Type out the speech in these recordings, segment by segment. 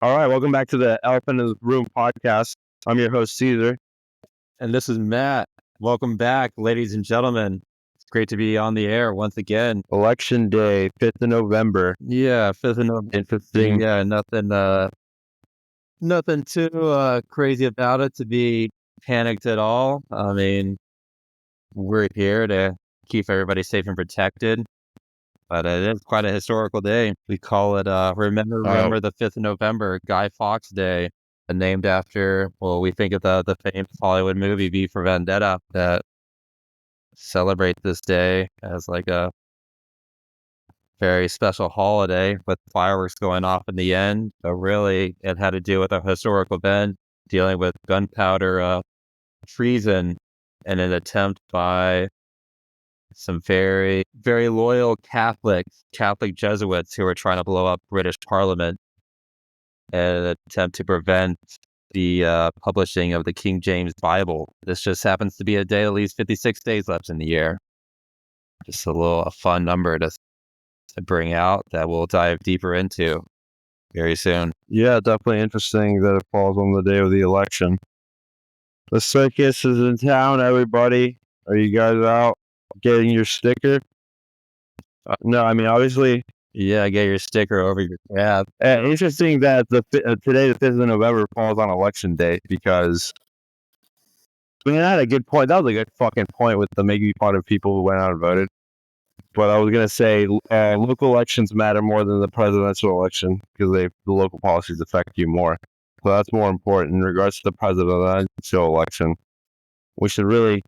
All right, welcome back to the Elephant in the Room podcast. I'm your host, Cesar. And this is Matt. Welcome back, ladies and gentlemen. It's great to be on the air once again. Election day, 5th of November. Yeah, 5th of November. Interesting. Yeah, nothing too crazy about it to be panicked at all. I mean, we're here to keep everybody safe and protected. But it is quite a historical day. We call it Remember the 5th of November, Guy Fawkes Day, named after, well, we think of the famous Hollywood movie V for Vendetta that celebrates this day as like a very special holiday with fireworks going off in the end. But really, it had to do with a historical event dealing with gunpowder treason and an attempt by some very, very loyal Catholic Jesuits who were trying to blow up British Parliament in an attempt to prevent the publishing of the King James Bible. This just happens to be a day that leaves 56 days left in the year. Just a fun number to bring out that we'll dive deeper into very soon. Yeah, definitely interesting that it falls on the day of the election. The circus is in town, everybody. Are you guys out getting your sticker? No, I mean, obviously. Yeah, get your sticker over your cab. Interesting that today, the 5th of November, falls on election day because, I mean, I had a good point. That was a good fucking point with the making fun of people who went out and voted. But I was going to say local elections matter more than the presidential election because the local policies affect you more. So that's more important in regards to the presidential election. We should really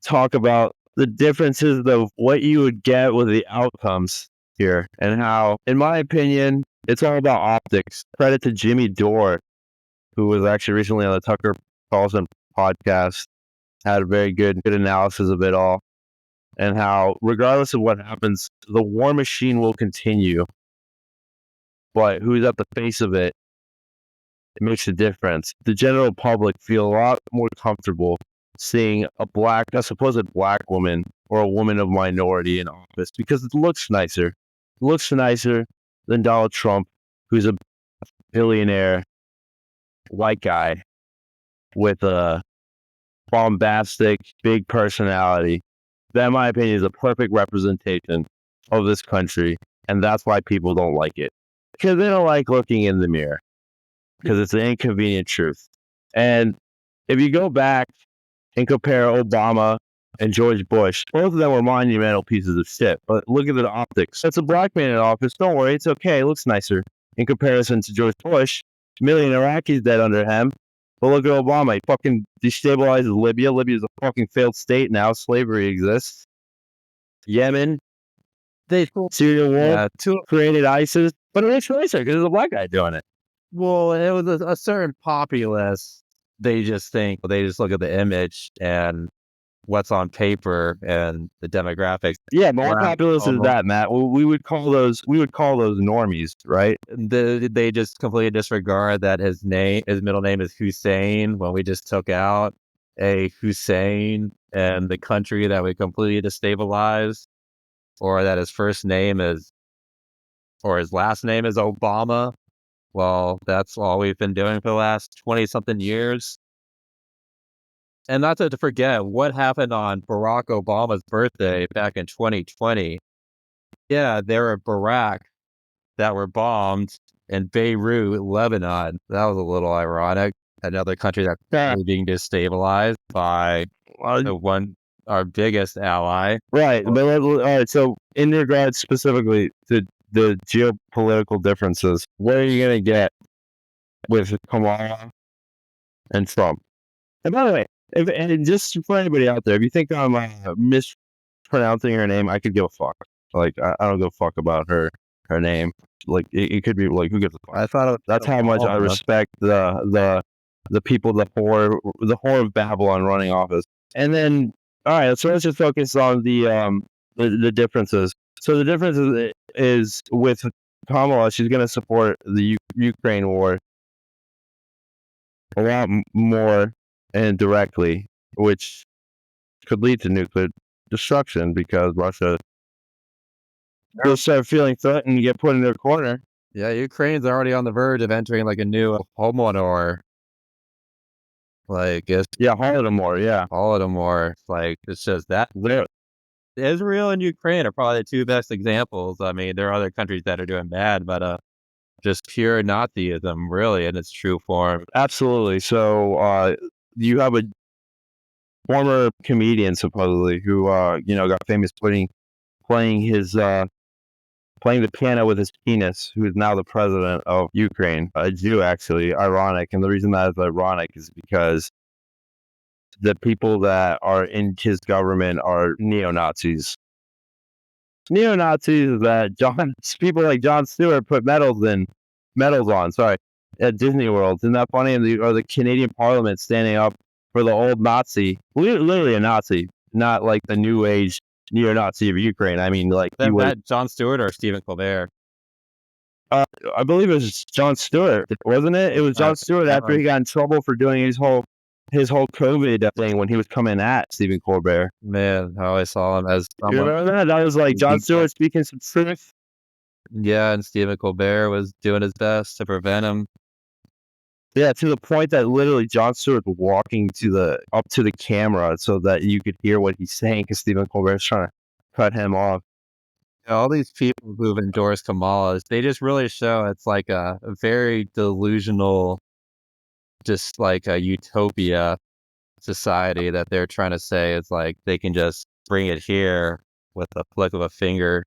talk about the differences of what you would get with the outcomes here and how, in my opinion, it's all about optics. Credit to Jimmy Dore, who was actually recently on the Tucker Carlson podcast, had a very good analysis of it all. And how, regardless of what happens, the war machine will continue. But who's at the face of it, it makes a difference. The general public feel a lot more comfortable seeing a supposed black woman or a woman of minority in office because it looks nicer. It looks nicer than Donald Trump, who's a billionaire white guy with a bombastic, big personality. That, in my opinion, is a perfect representation of this country, and that's why people don't like it. Because they don't like looking in the mirror, because it's an inconvenient truth. And if you go back and compare Obama and George Bush, both of them were monumental pieces of shit, but look at the optics. That's a black man in office. Don't worry, it's okay. It looks nicer in comparison to George Bush. A million Iraqis dead under him. But look at Obama. He fucking destabilizes Libya. Libya's a fucking failed state now. Slavery exists. Yemen. Syria war. Created ISIS. But it makes nicer because there's a black guy doing it. Well, it was a certain populace. They just look at the image and what's on paper and the demographics. Yeah, more populace is that, Matt. We would call those normies, right? They just completely disregard that his middle name is Hussein when we just took out a Hussein and the country that we completely destabilized, or that his first name is, or his last name is Obama. Well, that's all we've been doing for the last 20-something years. And not to forget what happened on Barack Obama's birthday back in 2020. Yeah, there were Barack that were bombed in Beirut, Lebanon. That was a little ironic. Another country that's being destabilized by our biggest ally. Right. But all right. So, in regards specifically to the geopolitical differences, what are you going to get with Kamala and Trump? And by the way, and just for anybody out there, if you think I'm mispronouncing her name, I could give a fuck. Like, I don't give a fuck about her name. Like, it could be like, who gives a fuck? I thought that's how much I respect the people, the whore of Babylon running office. And then, all right, so let's just focus on the differences. So the difference is with Kamala, she's going to support the Ukraine war a lot more and directly, which could lead to nuclear destruction because Russia will start feeling threatened and get put in their corner. Yeah, Ukraine's already on the verge of entering like a new Holodomor. Like it's Yeah, Holodomor. Yeah, Holodomor. Like it's just that Israel and Ukraine are probably the two best examples. I mean, there are other countries that are doing bad, but just pure Nazism, really, in its true form. absolutely. So, you have a former comedian supposedly who, got famous playing his playing the piano with his penis, who is now the president of Ukraine, a Jew, actually. Ironic, and the reason that is ironic is because the people that are in his government are neo-Nazis. Neo-Nazis that people like Jon Stewart put medals on. Sorry, at Disney World. Isn't that funny? And the Canadian Parliament standing up for the old Nazi, literally a Nazi, not like the new age neo-Nazi of Ukraine. I mean, like he was. That Jon Stewart or Stephen Colbert? I believe it was Jon Stewart, wasn't it? It was Jon Stewart after he got in trouble for doing his whole COVID thing when he was coming at Stephen Colbert. Man, I always saw him as You remember that? That was like Jon Stewart speaking some truth. Yeah, and Stephen Colbert was doing his best to prevent him. Yeah, to the point that literally Jon Stewart was walking up to the camera so that you could hear what he's saying because Stephen Colbert's trying to cut him off. All these people who've endorsed Kamala, they just really show it's like a very delusional, just like a utopia society that they're trying to say it's like they can just bring it here with a flick of a finger.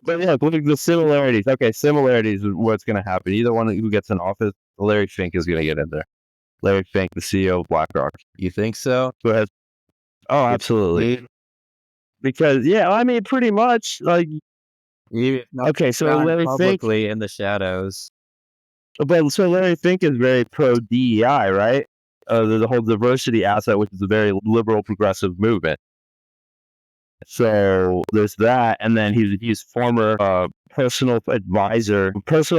But yeah, look at the similarities. Okay, similarities is what's going to happen. Either one who gets in office, Larry Fink is going to get in there. Larry Fink, the CEO of BlackRock. You think so? Go ahead. Oh, absolutely. Because I mean, pretty much like. Okay, so Larry Fink in the shadows. But so Larry Fink is very pro DEI, right? The whole diversity asset, which is a very liberal progressive movement. So there's that, and then he's former personal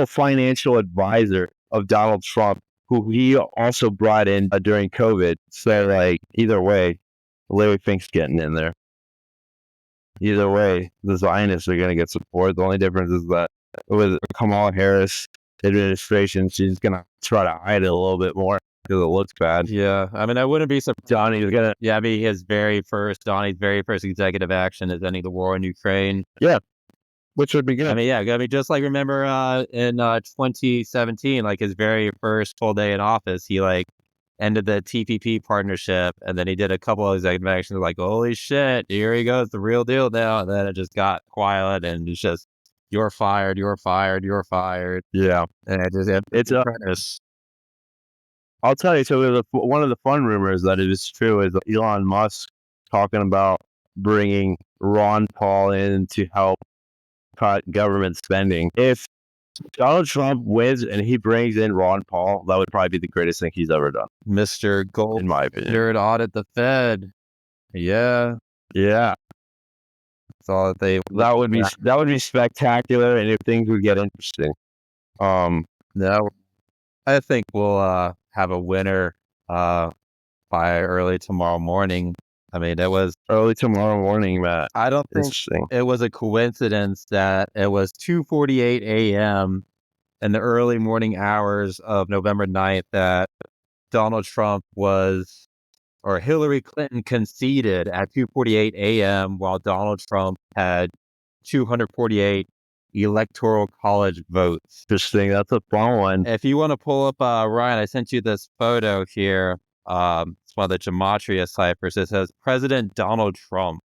financial advisor of Donald Trump, who he also brought in during COVID. So like either way, Larry Fink's getting in there. Either way, the Zionists are going to get support. The only difference is that with Kamala Harris administration, she's going to try to hide it a little bit more because it looks bad. Yeah, I mean, I wouldn't be surprised. Donnie's going to... Yeah, I mean, Donnie's very first executive action is ending the war in Ukraine. Yeah, which would be good. I mean, yeah, I mean, just like remember in 2017, like his very first full day in office, he like ended the TPP partnership, and then he did a couple of executive actions like, holy shit, here he goes, the real deal now. And then it just got quiet, and it's just, you're fired, you're fired, you're fired. Yeah. And it's I'll tell you, so one of the fun rumors that it is true is Elon Musk talking about bringing Ron Paul in to help cut government spending. If Donald Trump wins and he brings in Ron Paul, that would probably be the greatest thing he's ever done. Mr. Gold, in my opinion. Third audit the Fed. Yeah. Yeah. So that would be spectacular, and if things would get interesting. No, I think we'll have a winner by early tomorrow morning. I mean, it was early tomorrow morning, Matt. I don't think it was a coincidence that it was 2:48 a.m. in the early morning hours of November 9th that Donald Trump or Hillary Clinton conceded at 2:48 a.m. while Donald Trump had 248 electoral college votes. Interesting. That's a fun one. If you want to pull up, Ryan, I sent you this photo here. It's one of the gematria ciphers. It says President Donald Trump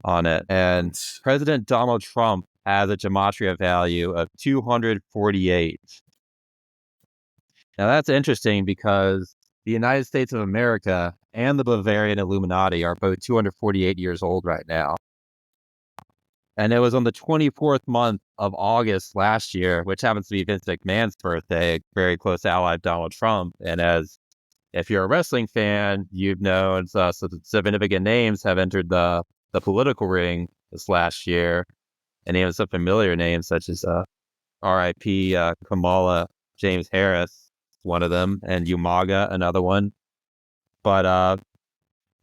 on it. And President Donald Trump has a gematria value of 248. Now that's interesting because the United States of America and the Bavarian Illuminati are both 248 years old right now. And it was on the 24th month of August last year, which happens to be Vince McMahon's birthday, a very close ally of Donald Trump. And if you're a wrestling fan, you've known some significant names have entered the political ring this last year, and even some familiar names such as R.I.P. Kamala James Harris, one of them, and Umaga, another one. But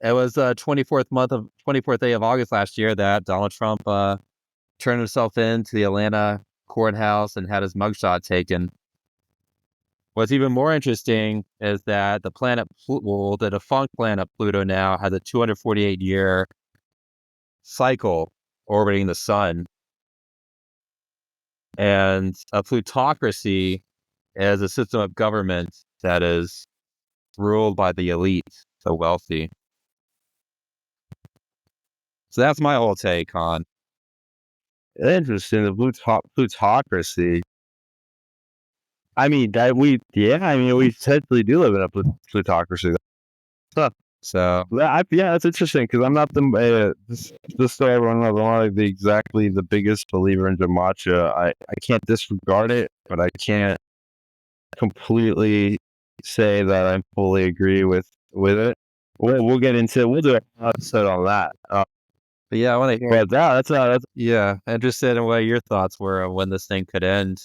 it was 24th day of August last year that Donald Trump turned himself in to the Atlanta courthouse and had his mugshot taken. What's even more interesting is that the defunct planet Pluto now has a 248-year cycle orbiting the sun. And a plutocracy is a system of government that is ruled by the elite, the wealthy. So that's my whole take on. Interesting. The plutocracy. I mean, we essentially do live in a plutocracy. Huh. So that's interesting because I'm not just so everyone knows, I'm not like the biggest believer in gematria. I can't disregard it, but I can't completely say that I fully agree with it. We'll get into we'll do an episode on that. But yeah, I want to hear. But that's interested in what your thoughts were on when this thing could end.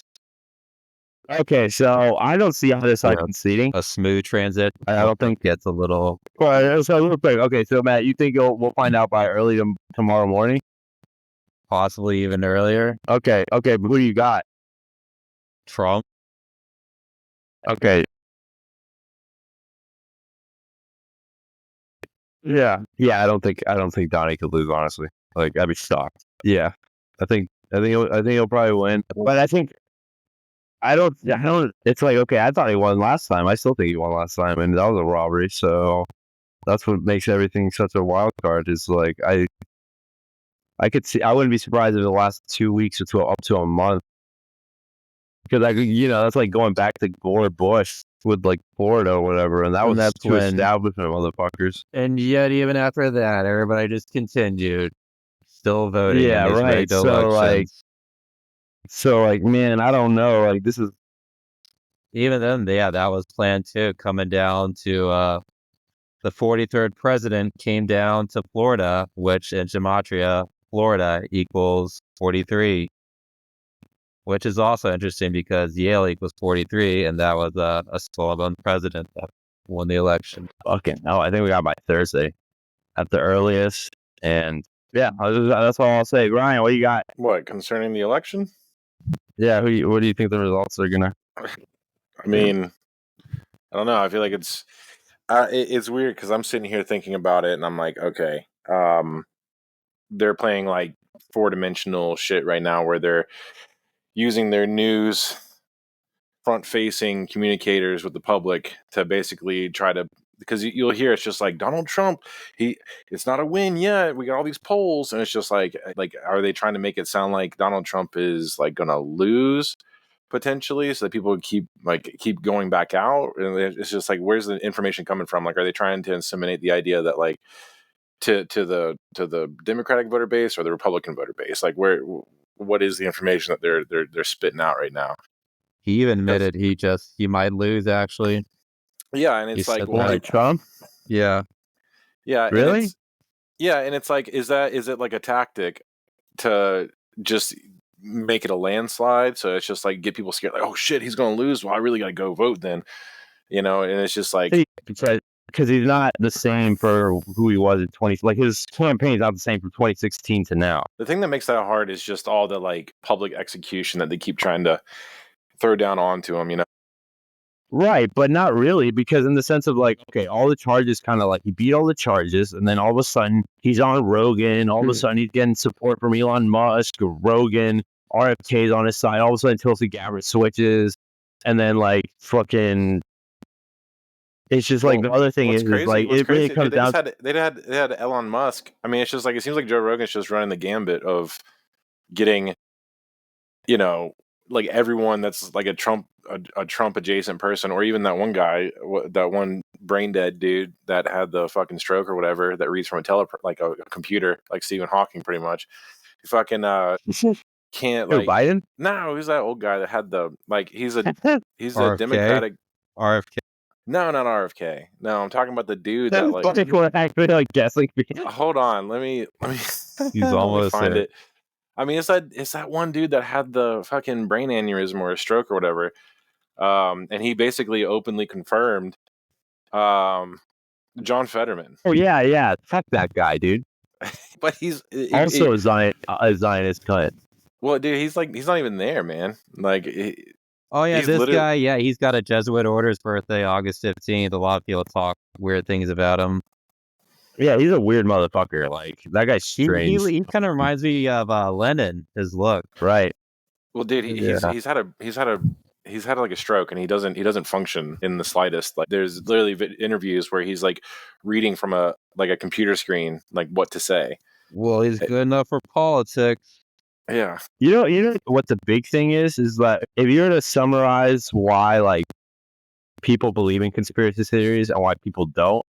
Okay, so I don't see how this conceding a smooth transit. I don't think it's a little. Well, so real quick. Okay, so Matt, you think we'll find out by early tomorrow morning? Possibly even earlier. Okay, but who do you got? Trump. Okay. Yeah. I don't think Donnie could lose. Honestly, like I'd be shocked. Yeah, I think he'll probably win. But I don't. It's like, okay, I thought he won last time. I still think he won last time, and that was a robbery. So that's what makes everything such a wild card. Is like I could see. I wouldn't be surprised if the last 2 weeks or up to a month, because that's like going back to Gore Bush with like Florida or whatever, and that's two establishment motherfuckers. And yet, even after that, everybody just continued still voting. Yeah, in these right. So like, man, I don't know. Like, this is even then. Yeah, that was planned too. Coming down to the 43rd president came down to Florida, which in gematria, Florida equals 43, which is also interesting because Yale equals 43, and that was a Sullivan president that won the election. Fucking hell, I think we got by Thursday at the earliest. And yeah, that's all I'll say. Ryan, what you got? What, concerning the election? Yeah, what do you think the results are gonna? I mean, I don't know. I feel like it's weird because I'm sitting here thinking about it, and I'm like, okay, they're playing like 4-dimensional shit right now, where they're using their news front-facing communicators with the public to basically try to, because you'll hear it's just like Donald Trump, it's not a win yet. We got all these polls, and it's just like, are they trying to make it sound like Donald Trump is like gonna lose potentially, so that people would keep going back out? And it's just like, where's the information coming from? Like, are they trying to inseminate the idea that like to the Democratic voter base or the Republican voter base? Like, what is the information that they're spitting out right now? He even admitted he might lose, actually. Yeah, and it's like, Trump? Yeah. Really? And it's like, is it like a tactic to just make it a landslide? So it's just like get people scared, like, oh shit, he's going to lose. Well, I really got to go vote then, And it's just like, because he's not the same for who he was in 20. Like, his campaign's not the same from 2016 to now. The thing that makes that hard is just all the like public execution that they keep trying to throw down onto him. Right, but not really, because in the sense of like, okay, all the charges kind of like he beat all the charges, and then all of a sudden he's on Rogan. All of a sudden he's getting support from Elon Musk, Rogan, RFK's on his side. All of a sudden Tulsi Gabbard switches, and then like fucking. It's just like the other thing is like it really comes down. They had Elon Musk. I mean, it's just like it seems like Joe Rogan's just running the gambit of getting, like everyone that's like a Trump adjacent person, or even that one guy, that one brain dead dude that had the fucking stroke or whatever, that reads from a computer, like Stephen Hawking, pretty much. He fucking can't like Biden. No, who's that old guy that had the like? He's a Democratic RFK. No, not RFK. No, I'm talking about the dude that like. Actually, like guessing. Hold on, let me. He's almost find it. I mean, it's that one dude that had the fucking brain aneurysm or a stroke or whatever, and he basically openly confirmed, John Fetterman. Oh yeah, fuck that guy, dude. But he's also a Zionist cunt. Well, dude, he's not even there, man. Like, Oh yeah, he's this literally- guy. Yeah, he's got a Jesuit order's birthday, August 15th. A lot of people talk weird things about him. Yeah, he's a weird motherfucker. Like that guy's strange. He kind of reminds me of Lenin. His look. Right. Well, dude, Yeah. he's had like a stroke, and he doesn't function in the slightest. Like, there's literally interviews where he's like reading from a computer screen, like what to say. Well, he's good enough for politics. Yeah. You know what the big thing is that if you were to summarize why like people believe in conspiracy theories and why people don't,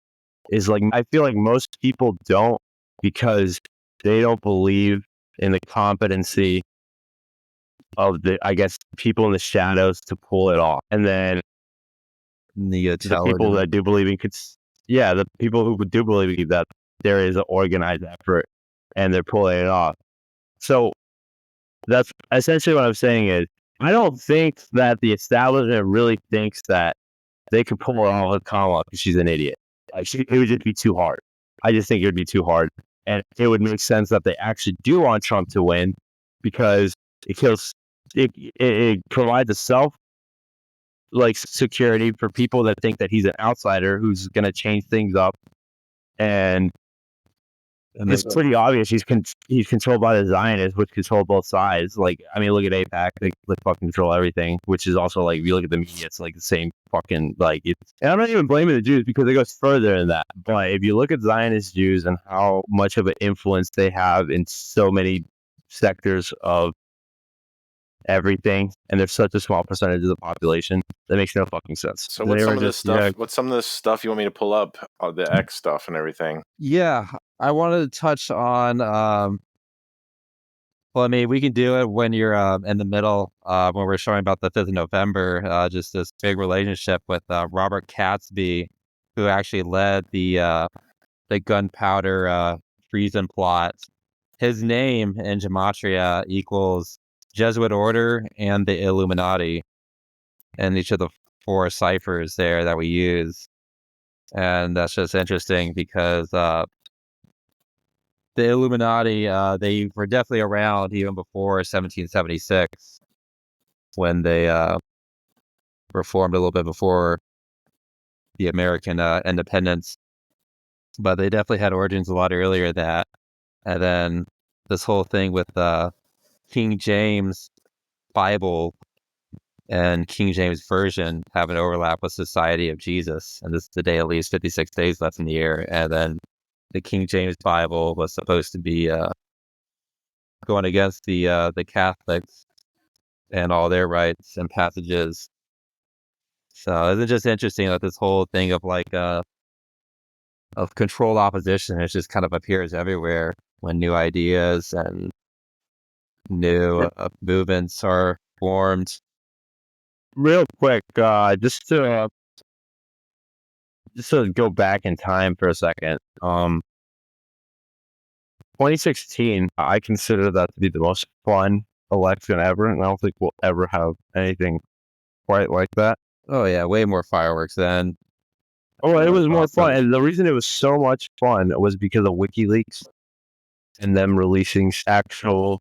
is like I feel like most people don't because they don't believe in the competency of the people in the shadows to pull it off. And then The people that do believe in the people who do believe that there is an organized effort and they're pulling it off. So that's essentially what I'm saying is I don't think that the establishment really thinks that they could pull it off with Kamala because she's an idiot. Like it would just be too hard. I just think it would be too hard. And it would make sense that they actually do want Trump to win because it provides a self security for people that think that he's an outsider who's going to change things up. And it's pretty obvious he's controlled by the Zionists, which control both sides. Like, I mean, look at AIPAC; they fucking control everything. Which is also like, if you look at the media, it's like the same fucking like. And I'm not even blaming the Jews because it goes further than that. But if you look at Zionist Jews and how much of an influence they have in so many sectors of everything, and they're such a small percentage of the population, that makes no fucking sense. So what's some of this stuff? What's some of this stuff you want me to pull up? The X stuff and everything. Yeah, I wanted to touch on. Well, I mean, we can do it when you're in the middle. When we're showing about the 5th of November, just this big relationship with Robert Catsby, who actually led the Gunpowder Treason plot. His name in gematria equals Jesuit order and the Illuminati, and each of the 4 ciphers there that we use. And that's just interesting because the Illuminati, they were definitely around even before 1776 when they were formed a little bit before the American independence. But they definitely had origins a lot earlier than that. And then this whole thing with King James Bible and King James Version have an overlap with Society of Jesus. And this is the day at least 56 days left in the year. And then the King James Bible was supposed to be going against the Catholics and all their rights and passages. So isn't it just interesting that this whole thing of of controlled opposition, it just kind of appears everywhere when new ideas and new movements are formed. Real quick, just to go back in time for a second. 2016, I consider that to be the most fun election ever, and I don't think we'll ever have anything quite like that. Oh yeah, way more fireworks then. Oh, it was more fun, and the reason it was so much fun was because of WikiLeaks and them releasing actual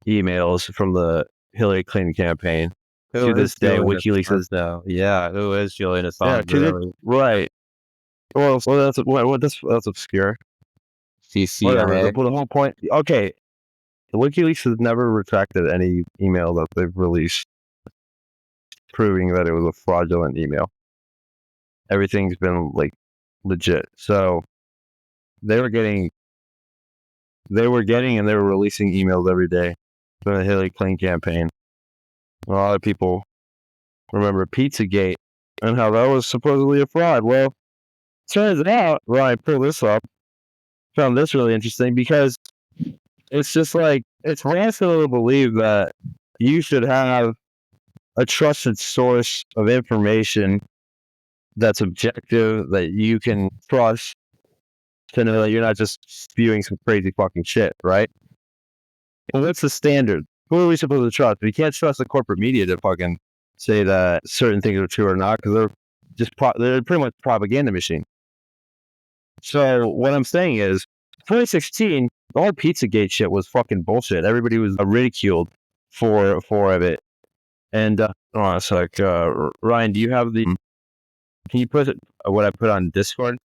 emails from the Hillary Clinton campaign. To this day, WikiLeaks is now. Yeah, who is Julian Assange? Yeah, right. Well, that's obscure. CCIA. But the whole point. Okay, the WikiLeaks has never retracted any email that they've released, proving that it was a fraudulent email. Everything's been like legit. So they were getting, and they were releasing emails every day from the Hillary Clinton campaign. A lot of people remember Pizzagate and how that was supposedly a fraud. Well, turns out, I pulled this up, found this really interesting because it's just like, it's rational to believe that you should have a trusted source of information that's objective, that you can trust, to know that you're not just spewing some crazy fucking shit, right? Well, what's the standard? Who are we supposed to trust? We can't trust the corporate media to fucking say that certain things are true or not, because they're pretty much propaganda machine. So what I'm saying is, 2016, The whole Pizzagate shit was fucking bullshit. Everybody was ridiculed for it. And it's like Ryan, do you have the? Can you put what I put on Discord?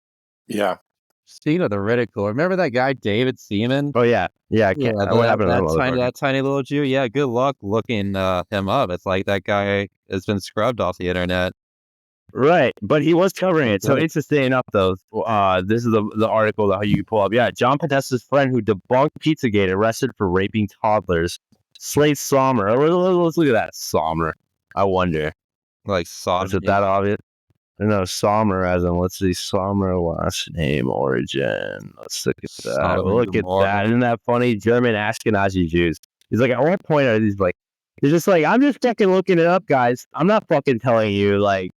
Yeah. Speaking of the ridicule, remember that guy David Seaman? Oh yeah. I can't. What happened to that tiny little Jew? Yeah, good luck looking him up. It's like that guy has been scrubbed off the internet. Right, but he was covering it. So interesting enough, though, this is the article that you can pull up. Yeah, John Podesta's friend who debunked Pizzagate arrested for raping toddlers. Slade Sommer. Let's look at that Sommer. I wonder. Like Sommer. Is it that obvious? No, Sommer as in, let's see, Sommer last name origin. Let's look at that. Look at that. Isn't that funny? German Ashkenazi Jews. He's like, at one point, he's like, they're just like, I'm just fucking looking it up, guys. I'm not fucking telling you, like,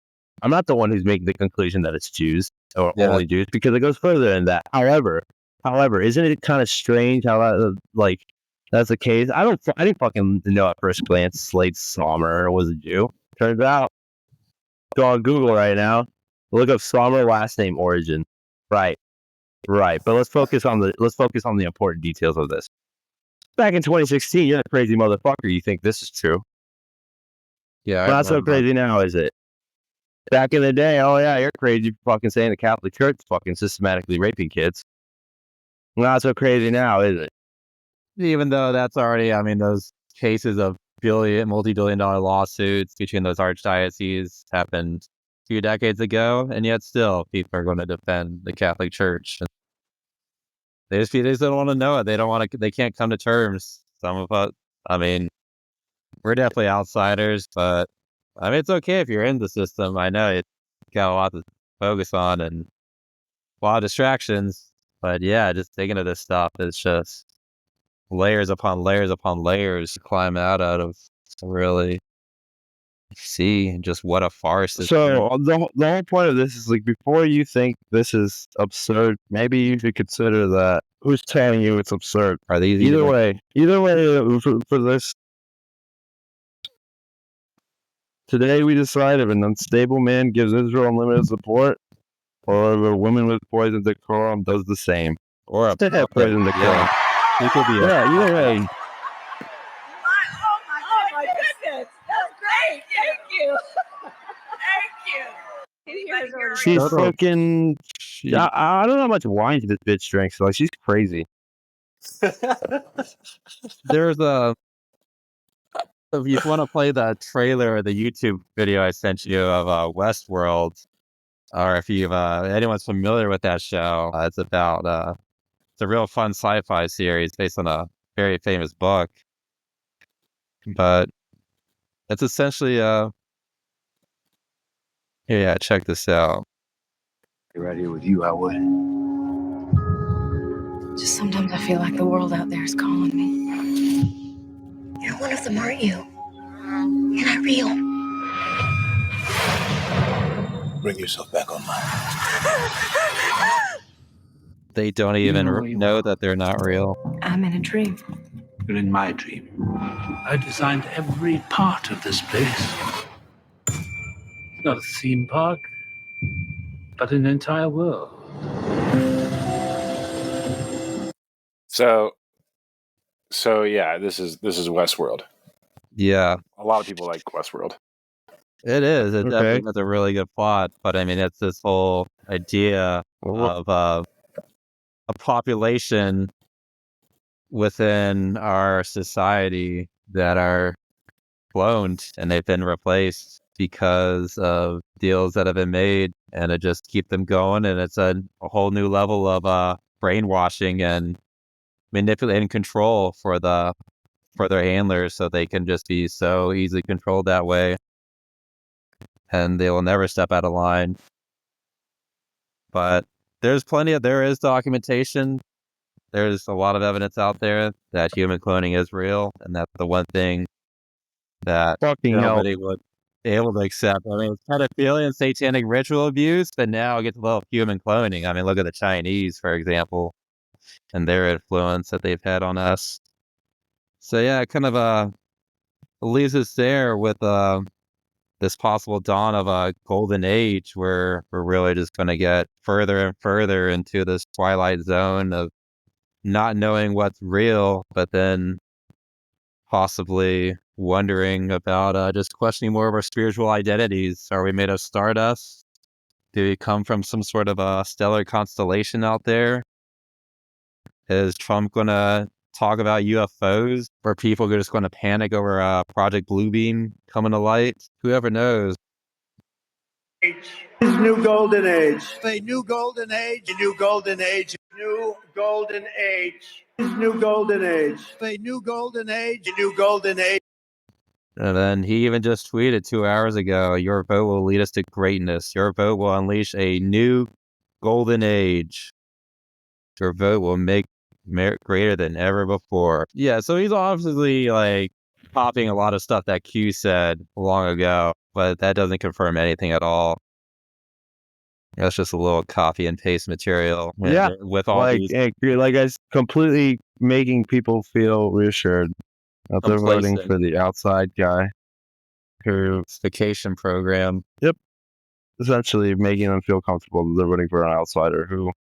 I'm not the one who's making the conclusion that it's Jews or only Jews, because it goes further than that. However, isn't it kind of strange how that, that's the case? I didn't fucking know at first glance Slade Sommer was a Jew. Turns out, go on Google right now. Look up Sommer last name origin. Right. But let's focus on the important details of this. Back in 2016, you're a crazy motherfucker. You think this is true? Yeah, not so crazy now, is it? Back in the day, oh yeah, you're crazy for fucking saying the Catholic Church is fucking systematically raping kids. Not so crazy now, is it? Even though that's already, I mean, those cases of multi-billion-dollar lawsuits between those archdioceses happened a few decades ago, and yet still people are going to defend the Catholic Church. They just don't want to know it. They can't come to terms. Some of us, I mean, we're definitely outsiders, but I mean, it's okay if you're in the system. I know it's got a lot to focus on and a lot of distractions, but yeah, just thinking of this stuff is just layers upon layers upon layers to climb out of to really see just what a farce this is. So the whole point of this is, like, before you think this is absurd, maybe you should consider that who's telling you it's absurd. Are these either way for this? Today we decide if an unstable man gives Israel unlimited support, or if a woman with poisoned decorum does the same. Or a poisoned decorum. Either way. Oh my goodness. That's great. Thank you. Thank you. She's fucking. I don't know how much wine this bitch drinks. Like, she's crazy. There's if you want to play the trailer or the YouTube video I sent you of Westworld, or if you've anyone's familiar with that show, it's about it's a real fun sci-fi series based on a very famous book. But it's essentially yeah, check this out. Right here with you, I would. Just sometimes I feel like the world out there is calling me. You're one of them, aren't you? You're not real. Bring yourself back online. They don't even know that they're not real. I'm in a dream. You're in my dream. I designed every part of this place. It's not a theme park, but an entire world. So yeah, this is Westworld. Yeah, a lot of people like Westworld. It is. It definitely has a really good plot, but I mean, it's this whole idea of a population within our society that are cloned and they've been replaced because of deals that have been made, and it just keep them going. And it's a whole new level of brainwashing and manipulating control for their handlers, so they can just be so easily controlled that way, and they will never step out of line. But there is documentation. There's a lot of evidence out there that human cloning is real, and that's the one thing that nobody would be able to accept. I mean, it's pedophilia, satanic ritual abuse, but now it gets a little human cloning. I mean, look at the Chinese, for example, and their influence that they've had on us. So yeah, it kind of leaves us there with this possible dawn of a golden age where we're really just going to get further and further into this twilight zone of not knowing what's real, but then possibly wondering about just questioning more of our spiritual identities. Are we made of stardust? Do we come from some sort of a stellar constellation out there? Is Trump going to talk about UFOs? Or people are just going to panic over Project Bluebeam coming to light? Whoever knows. New golden age. A new golden age. A new golden age. New golden age. New golden age. A new golden age. A new golden age. And then he even just tweeted 2 hours ago, your vote will lead us to greatness. Your vote will unleash a new golden age. Your vote will make merit greater than ever before. Yeah, so he's obviously like copying a lot of stuff that Q said long ago, but that doesn't confirm anything at all. That's just a little copy and paste material. Yeah, with all like, these like it's completely making people feel reassured that they're voting complacent for the outside guy who vacation program. essentially making them feel comfortable that they're voting for an outsider who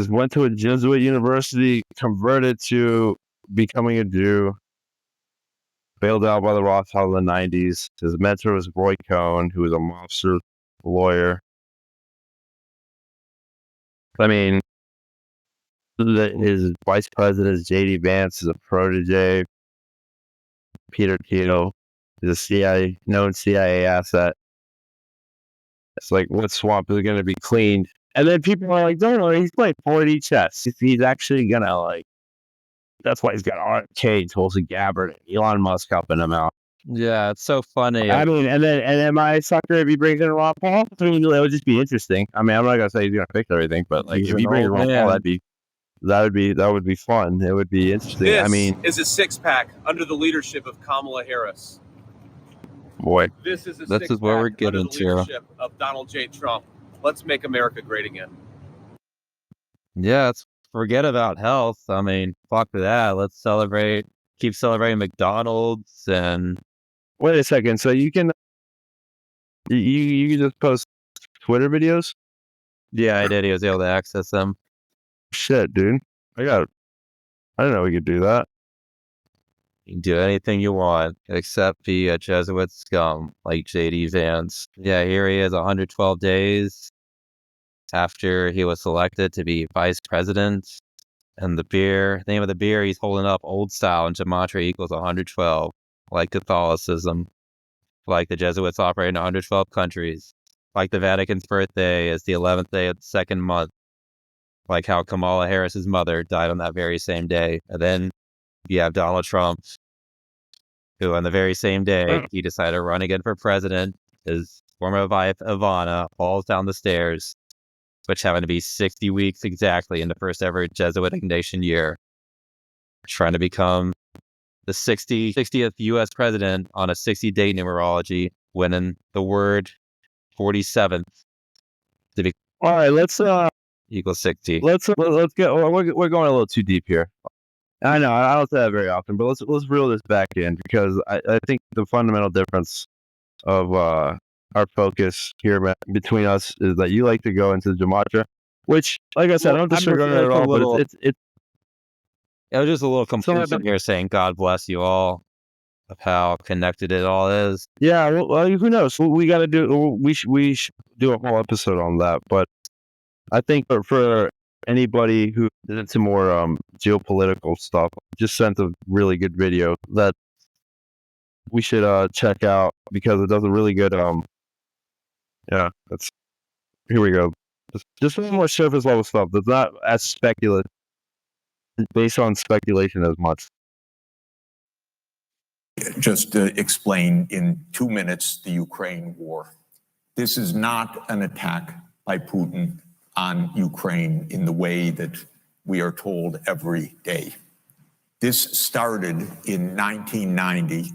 went to a Jesuit university, converted to becoming a Jew, bailed out by the Rothschild in the 90s. His mentor was Roy Cohn, who was a mobster lawyer. I mean, his vice president, J.D. Vance, is a protege. Peter Thiel is a known CIA asset. It's like, what swamp is going to be cleaned? And then people are like, don't know, he's playing 4D chess. He's actually going to, like, that's why he's got RFK, Tulsi Gabbard, and Elon Musk helping him out. Yeah, it's so funny. I mean, and then my sucker, if he brings in Ron Paul, I mean, that would just be interesting. I mean, I'm not gonna say he's gonna fix everything, but like, He's if an he brings in old Ron Paul, man. that would be fun. It would be interesting. This I mean, is a six-pack under the leadership of Kamala Harris. boy, This is a This is six-pack what we're under getting the to. leadership of Donald J. Trump. Let's make America great again. Yeah, forget about health. I mean, fuck that. Let's keep celebrating McDonald's and wait a second. So you can just post Twitter videos? yeah, I did. He was able to access them. Shit, dude, I didn't know we could do that. You can do anything you want except be a Jesuit scum like JD Vance. Yeah, here he is 112 days after he was selected to be vice president. And the name of the beer he's holding up, Old Style in Gematria equals 112, like Catholicism, like the Jesuits operate in 112 countries, like the Vatican's birthday is the 11th day of the second month, like how Kamala Harris's mother died on that very same day. And then you have Donald Trump, who on the very same day, he decided to run again for president. His former wife, Ivana, falls down the stairs, which happened to be 60 weeks exactly in the first ever Jesuit ordination year, trying to become the 60th U.S. president on a 60-day numerology, winning the word 47th to be All right, let's equals 60. let's get. We're going a little too deep here. I know I don't say that very often, but let's reel this back in because I think the fundamental difference of our focus here between us is that you like to go into Gematria, which, like I said, I don't disregard it at all, but it's It was just a little complacent here saying God bless you all of how connected it all is. Yeah, well, who knows? We got to do. We should do a whole episode on that. But I think for anybody who is into more geopolitical stuff, just sent a really good video that we should check out because it does a really good yeah. Here we go. Just a little more surface level stuff. That's not as speculative, based on speculation as much. Just to explain in 2 minutes the Ukraine war. This is not an attack by Putin on Ukraine in the way that we are told every day. This started in 1990,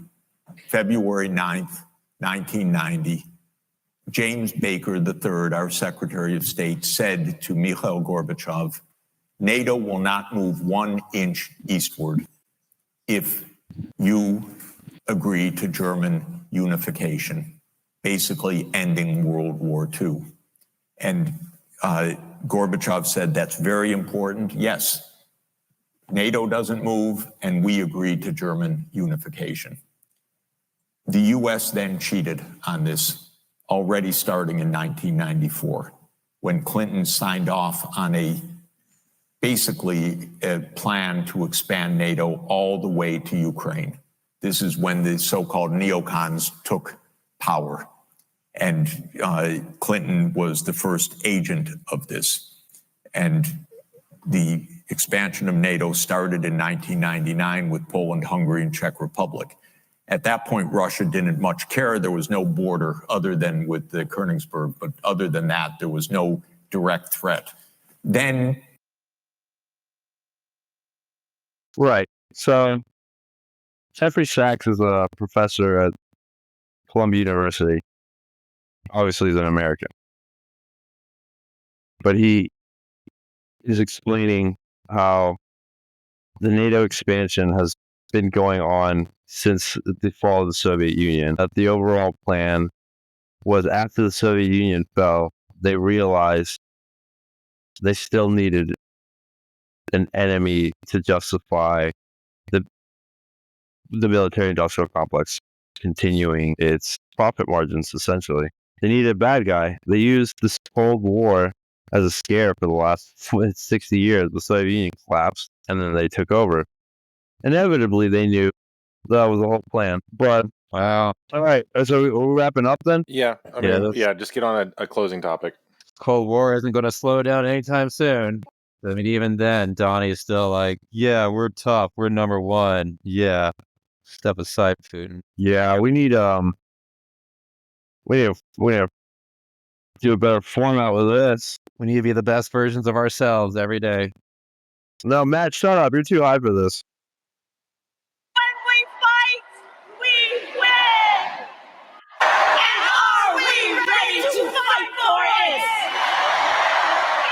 February 9th, 1990. James Baker III, our Secretary of State, said to Mikhail Gorbachev, NATO will not move 1 inch eastward if you agree to German unification, basically ending World War II. And Gorbachev said that's very important. Yes, NATO doesn't move, and we agreed to German unification. The U.S. then cheated on this, already starting in 1994, when Clinton signed off on basically a plan to expand NATO all the way to Ukraine. This is when the so-called neocons took power, and Clinton was the first agent of this. And the expansion of NATO started in 1999 with Poland, Hungary, and Czech Republic. At that point, Russia didn't much care. There was no border other than with the Königsberg, but other than that, there was no direct threat. Then... Right. So Jeffrey Sachs is a professor at Columbia University. Obviously, he's an American. But he is explaining how the NATO expansion has been going on since the fall of the Soviet Union. That the overall plan was after the Soviet Union fell, they realized they still needed an enemy to justify the military-industrial complex continuing its profit margins, essentially. They needed a bad guy. They used this Cold War as a scare for the last 60 years. The Soviet Union collapsed, and then they took over. Inevitably, they knew that was the whole plan. But, wow. All right, so we're wrapping up then? Yeah, I mean, just get on a closing topic. Cold War isn't going to slow down anytime soon. I mean, even then, Donnie's still like, yeah, we're tough. We're number one. Yeah. Step aside, Putin. Yeah, we need to do a better format with this. We need to be the best versions of ourselves every day. No, Matt, shut up. You're too high for this. When we fight, we win! And are we ready to fight for it?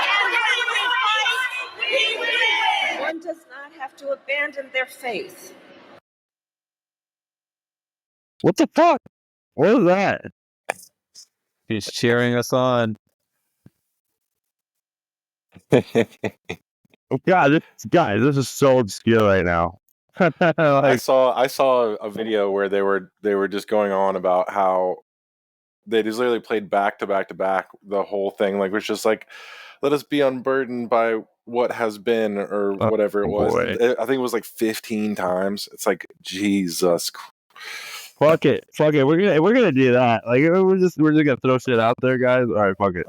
And when we fight, we win! One does not have to abandon their faith. What the fuck? What is that? He's cheering us on. Oh God, this is so obscure right now. Like, I saw a video where they were just going on about how they just literally played back to back to back the whole thing. Like, it was just like, let us be unburdened by what has been, or whatever it was. Boy. I think it was like 15 times. It's like, Jesus. Fuck it. We're gonna do that. Like, we're just gonna throw shit out there, guys. All right, fuck it.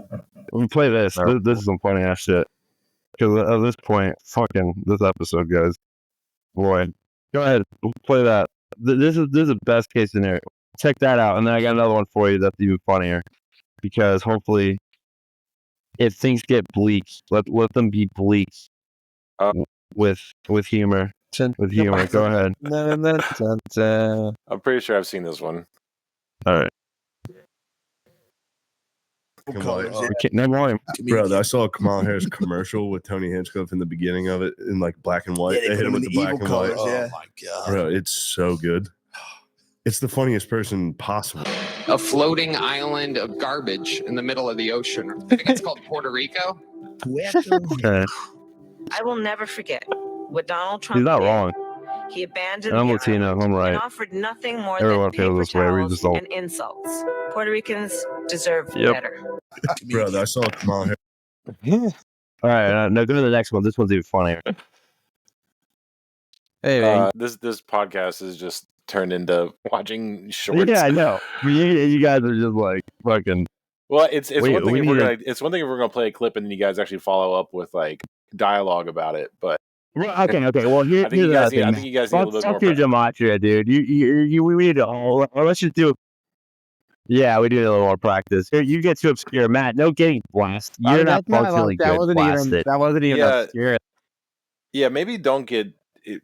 We play this. This is some funny ass shit. Because at this point, fucking this episode, guys. Boy, go ahead, play that. This is the best case scenario. Check that out, and then I got another one for you that's even funnier. Because hopefully, if things get bleak, let them be bleak with humor. With humor, go ahead. I'm pretty sure I've seen this one. All right. No volume. Bro, I saw a Kamala Harris commercial with Tony Hinchcliffe in the beginning of it in like black and white. Yeah, they hit him with the black and white. Yeah. Oh my God. Bro, it's so good. It's the funniest person possible. A floating island of garbage in the middle of the ocean. I think it's called Puerto Rico. Okay. I will never forget what Donald Trump He's not did. wrong. He abandoned And I'm the Latino. island I'm right. and offered nothing more Everyone than feels paper this way. Read towels this all. and insults. Puerto Ricans deserve Yep. better. Bro, I saw Kamala Harris. All right, now go to the next one. This one's even funnier. Hey, man. This podcast is just turned into watching shorts. Yeah, I know. You guys are just like fucking. Well, it's Wait, one thing we if we're need gonna it's one thing if we're gonna play a clip and then you guys actually follow up with like dialogue about it. But Okay. Well, I think you guys need a little bit more. Fuck your gematria, dude. We need to. Let's just do. Yeah, we need a little more practice. Here, you get too obscure, Matt. No getting blasted. You're not functionally good. That wasn't even obscure. Yeah, maybe don't get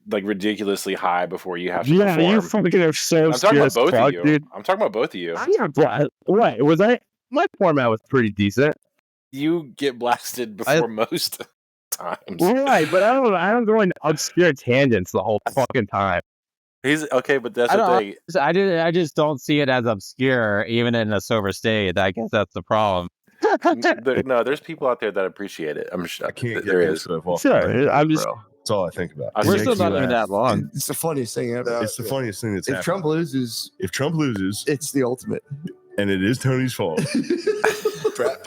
like ridiculously high before you have to Yeah, perform. you fucking are so I'm talking obscure about as both fuck, of you. dude. I'm talking about both of you. I'm not blasted. What was I? My format was pretty decent. You get blasted before most times. Right, but I don't go into obscure tangents the whole fucking time. He's okay, but that's the thing. I just don't see it as obscure, even in a sober state. I guess that's the problem. No, there's people out there that appreciate it. I'm sure I can't there get is. Hinchcliffe off. Sure, I'm just. Bro. That's all I think about. I We're think still it's not you even laugh. that long. It's the funniest thing ever. It's the funniest thing that's If happened. Trump loses, it's the ultimate. And it is Tony's fault.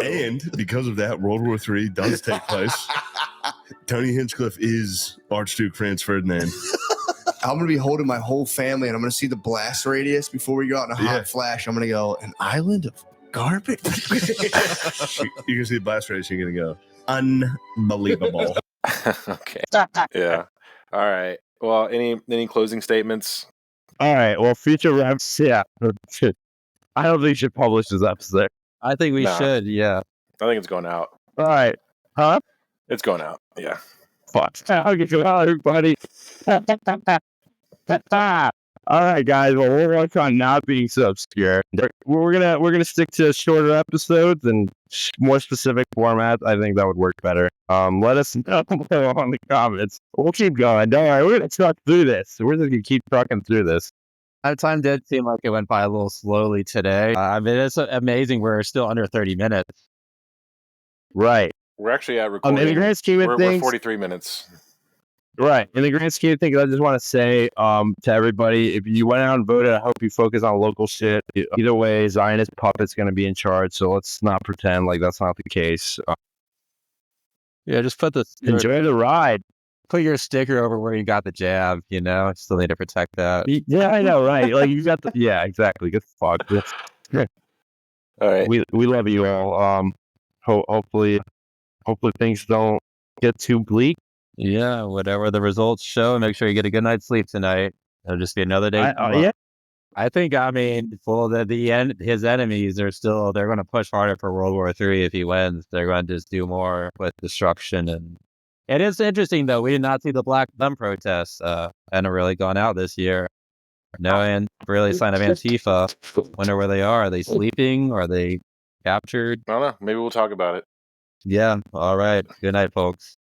And because of that, World War III does take place. Tony Hinchcliffe is Archduke Franz Ferdinand. I'm going to be holding my whole family, and I'm going to see the blast radius before we go out in a hot flash. I'm going to go, an island of garbage? You can see the blast radius, you're going to go, unbelievable. Okay. Yeah. All right. Well, any closing statements? All right. Well, future reps. Yeah. I don't think you should publish this episode. I think we should. Yeah. I think it's going out. All right. Huh? It's going out. Yeah. Fuck. Okay, go out, everybody. All right, guys. Well, we're working on not being so obscure. We're gonna stick to shorter episodes and more specific formats. I think that would work better. Let us know on the comments. We'll keep going. Don't worry. We're gonna talk through this. We're just gonna keep talking through this. That time did seem like it went by a little slowly today. I mean, it's amazing. We're still under 30 minutes. Right. We're actually at recording. In the grand scheme of things, we're 43 minutes. Right. In the grand scheme of things, I just want to say to everybody, if you went out and voted, I hope you focus on local shit. Either way, Zionist puppet's going to be in charge, so let's not pretend like that's not the case. Yeah, just enjoy the ride. Put your sticker over where you got the jab, you know? Still need to protect that. Yeah, I know, right? Like, you got the... Yeah, exactly. Good fuck. All right. We love you all. Hopefully things don't get too bleak. Yeah, whatever the results show, make sure you get a good night's sleep tonight. It'll just be another day. Yeah. I think, his enemies are they're going to push harder for World War III if he wins. They're going to just do more with destruction. And it is interesting, though. We did not see the Black Thumb protests and are really gone out this year. No really sign of Antifa. Wonder where they are. Are they sleeping? Are they captured? I don't know. Maybe we'll talk about it. Yeah. All right. Good night, folks.